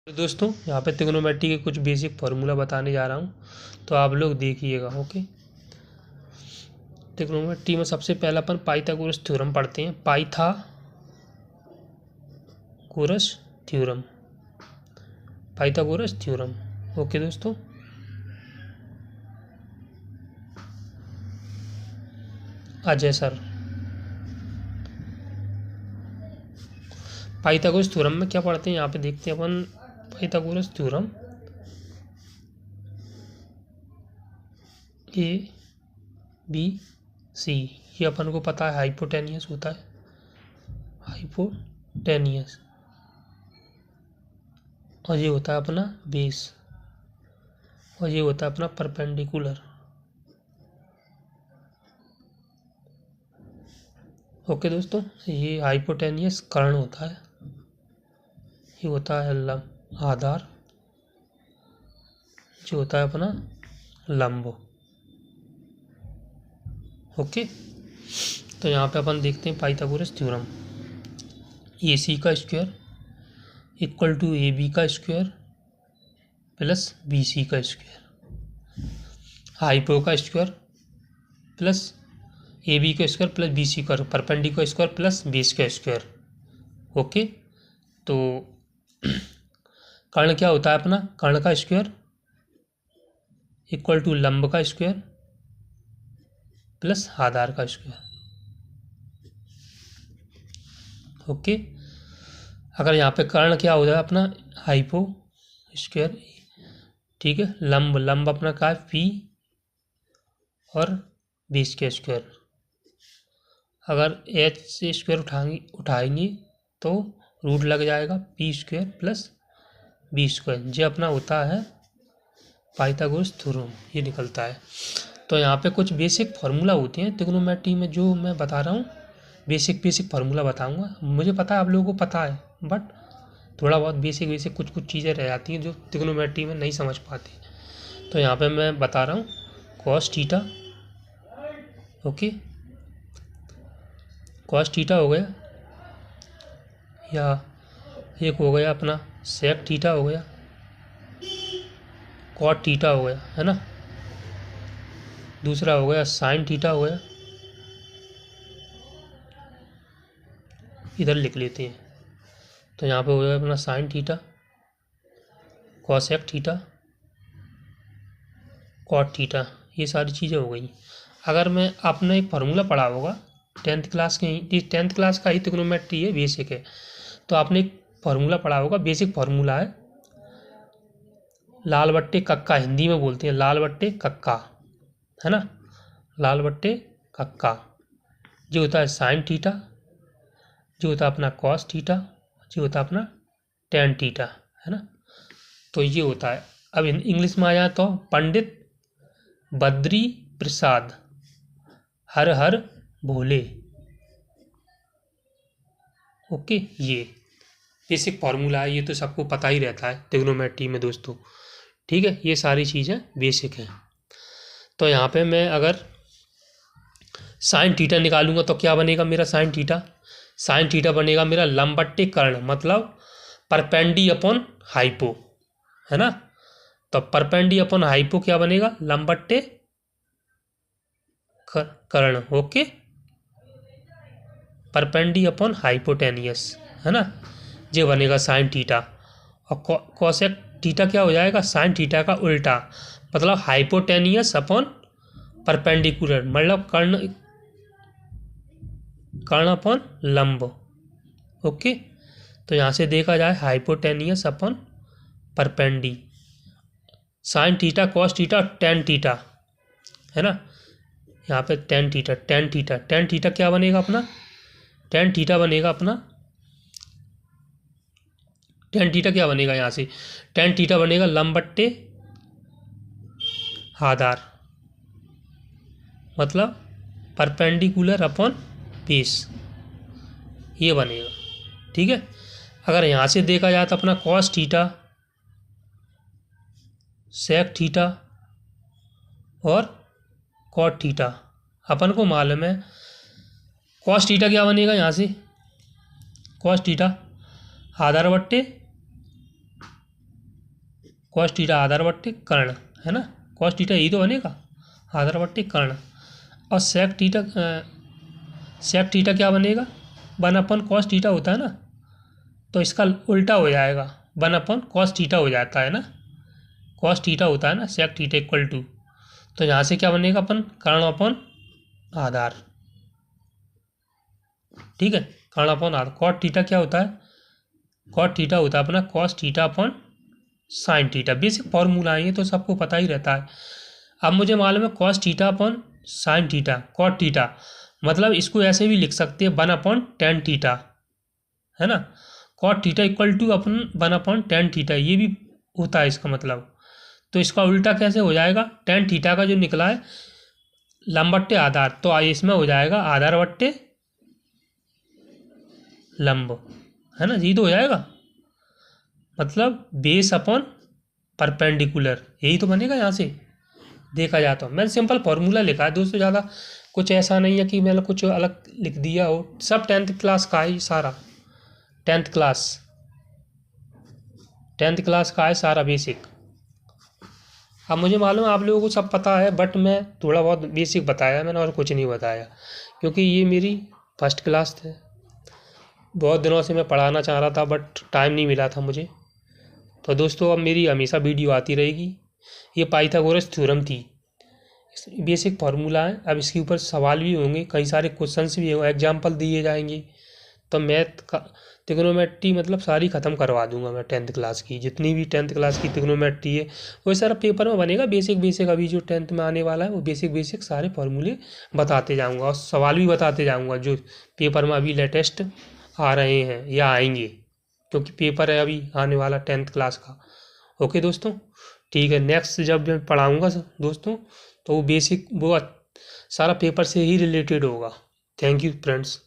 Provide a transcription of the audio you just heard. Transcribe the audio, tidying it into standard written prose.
तो दोस्तों यहाँ पे ट्रिग्नोमेट्री के कुछ बेसिक फार्मूला बताने जा रहा हूँ, तो आप लोग देखिएगा। ओके, ट्रिग्नोमेट्री में सबसे पहला अपन पाइथागोरस थ्योरम पढ़ते हैं। Pythagoras theorem. ओके दोस्तों, अजय सर। पाइथागोरस थ्योरम में क्या पढ़ते हैं, यहाँ पे देखते हैं अपन। पाइथागोरस थ्योरम ABC, ये अपन को पता है हाइपोटेनियस होता है, हाइपोटेनियस। और ये होता है अपना बेस, और ये होता है अपना परपेंडिकुलर। ओके दोस्तों, ये हाइपोटेनियस कर्ण होता है, ये होता है आधार, जो होता है अपना लंब। ओके, तो यहाँ पे अपन देखते हैं पाइथागोरस थ्योरम। AC का स्क्वायर इक्वल टू AB का स्क्वायर प्लस BC का स्क्वायर, हाइपो का स्क्वायर प्लस AB का स्क्वायर प्लस BC का, परपेंडिकुलर का स्क्वायर प्लस बेस का स्क्वायर। ओके, तो कर्ण क्या होता है अपना, कर्ण का स्क्वायर इक्वल टू लंब का स्क्वायर प्लस आधार का स्क्वायर। ओके, अगर यहाँ पे कर्ण क्या हो जाए अपना, हाइपो स्क्वायर, ठीक है, लंब अपना क्या है, P, और बेस का स्क्वायर। अगर H से स्क्वायर उठाएंगे तो रूट लग जाएगा, P square plus B square. ये अपना होता है पाइथागोरस थ्योरम, ये निकलता है। तो यहाँ पे कुछ बेसिक फार्मूला होते हैं ट्रिग्नोमेट्री में, जो मैं बता रहा हूँ बेसिक फार्मूला बताऊँगा। मुझे पता है आप लोगों को पता है, बट थोड़ा बहुत बेसिक कुछ चीज़ें रह जाती हैं जो ट्रिग्नोमेट्री में नहीं समझ पाती। तो यहाँ पे मैं बता रहा हूँ cos theta. Okay, cos theta हो गया, या एक हो गया अपना सेक थीटा हो गया, कॉट थीटा हो गया, है ना। दूसरा हो गया साइन थीटा हो गया, इधर लिख लेते हैं। तो यहाँ पे हो गया अपना sine theta, cosec theta, cot theta, ये सारी चीज़ें हो गई। अगर मैं आपने एक फार्मूला पढ़ा होगा 10th क्लास के, 10th क्लास का ही ट्रिग्नोमेट्री है, बेसिक है, तो आपने एक फार्मूला पढ़ा होगा। बेसिक फार्मूला है लाल बट्टे कक्का, हिंदी में बोलते हैं लाल बट्टे कक्का, है ना, लाल बट्टे कक्का। जो होता है साइन थीटा, जो होता है अपना कॉस थीटा, जो होता है अपना टेन थीटा, है ना। तो ये होता है। अब इंग्लिश में आ जाए तो पंडित बद्री प्रसाद हर हर भोले। ओके, ये बेसिक फार्मूला है, ये तो सबको पता ही रहता है ट्रिग्नोमेट्री में दोस्तों, ठीक है। ये सारी चीज़ें बेसिक हैं। तो यहाँ पे मैं अगर साइन थीटा निकालूंगा तो क्या बनेगा मेरा साइन थीटा, साइन थीटा बनेगा मेरा लंब बट्टे कर्ण, मतलब परपेंडी अपॉन हाइपो, है ना। तो परपेंडी अपॉन हाइपो क्या बनेगा, लंब बट्टे कर्ण। ओके, परपेंडी अपॉन हाइपोटेनियस, है ना, ये बनेगा साइन थीटा। और कॉसेक थीटा क्या हो जाएगा, साइन थीटा का उल्टा, मतलब हाइपोटेनियस अपॉन परपेंडिकुलर, मतलब कर्ण अपॉन लंब। ओके, तो यहाँ से देखा जाए hypotenuse upon perpendicular, sine theta, cos theta, tan theta, है ना। यहाँ पे टेन थीटा क्या बनेगा अपना, टेन थीटा बनेगा अपना, टेन थीटा क्या बनेगा यहाँ से, टेन थीटा बनेगा लंब बट्टे आधार, मतलब परपेंडिकुलर अपॉन बेस, ये बनेगा, ठीक है। अगर यहाँ से देखा जाए तो अपना कॉस थीटा, सेक थीटा और कॉट थीटा, अपन को मालूम है कॉस थीटा क्या बनेगा यहाँ से, कॉस थीटा आधार बट्टे कॉस थीटा आधार बट्टे कर्ण, है ना, कॉस थीटा यही तो बनेगा, आधार बट्टे कर्ण। और सेक थीटा क्या बनेगा, 1/cos थीटा होता है ना, तो इसका उल्टा हो जाएगा, 1/cos थीटा हो जाता है ना, cos थीटा होता है ना, सेक थीटा इक्वल टू, तो यहाँ से क्या बनेगा अपन, कर्ण अपन आधार, ठीक है, कर्ण अपन आधार। कॉट थीटा क्या होता है, कॉट थीटा होता है अपना cos थीटा अपन साइन थीटा, बेसिक फॉर्मूला है ये तो सबको पता ही रहता है। अब मुझे मालूम है cos थीटा अपन साइन थीटा, कॉट थीटा, मतलब इसको ऐसे भी लिख सकते हैं 1/tan थीटा, है ना, कॉट थीटा इक्वल टू अपन 1/tan थीटा, ये भी होता है इसका मतलब। तो इसका उल्टा कैसे हो जाएगा, tan थीटा का जो निकला है लंब बट्टे आधार, तो इसमें हो जाएगा आधार बट्टे लंब, है ना, ये तो हो जाएगा, मतलब बेस अपन परपेंडिकुलर, यही तो बनेगा यहाँ से देखा जाता हो। मैंने सिंपल फॉर्मूला लिखा है दोस्तों, ज़्यादा कुछ ऐसा नहीं है कि मैंने कुछ अलग लिख दिया हो, सब 10th क्लास का है सारा, 10th क्लास का है सारा बेसिक। अब मुझे मालूम है आप लोगों को सब पता है, बट मैं थोड़ा बहुत बेसिक बताया मैंने और कुछ नहीं बताया, क्योंकि ये मेरी फर्स्ट क्लास थी, बहुत दिनों से मैं पढ़ाना चाह रहा था बट टाइम नहीं मिला था मुझे। तो दोस्तों अब मेरी हमेशा वीडियो आती रहेगी। ये पाइथागोरस थ्योरम थी, बेसिक फार्मूला है, अब इसके ऊपर सवाल भी होंगे, कई सारे क्वेश्चंस भी होंगे, एग्जाम्पल दिए जाएंगे, तो मैथ का ट्रिग्नोमेट्री मतलब सारी ख़त्म करवा दूंगा मैं 10th क्लास की, जितनी भी 10th क्लास की ट्रिग्नोमेट्री है वो सारा पेपर में बनेगा, बेसिक अभी जो 10th में आने वाला है वो बेसिक सारे फार्मूले बताते जाऊँगा और सवाल भी बताते जाऊँगा जो पेपर में अभी लेटेस्ट आ रहे हैं या आएंगे, क्योंकि पेपर है अभी आने वाला 10th क्लास का। ओके दोस्तों, ठीक है, नेक्स्ट जब मैं पढ़ाऊँगा दोस्तों तो वो बेसिक वो सारा पेपर से ही रिलेटेड होगा। Thank you friends.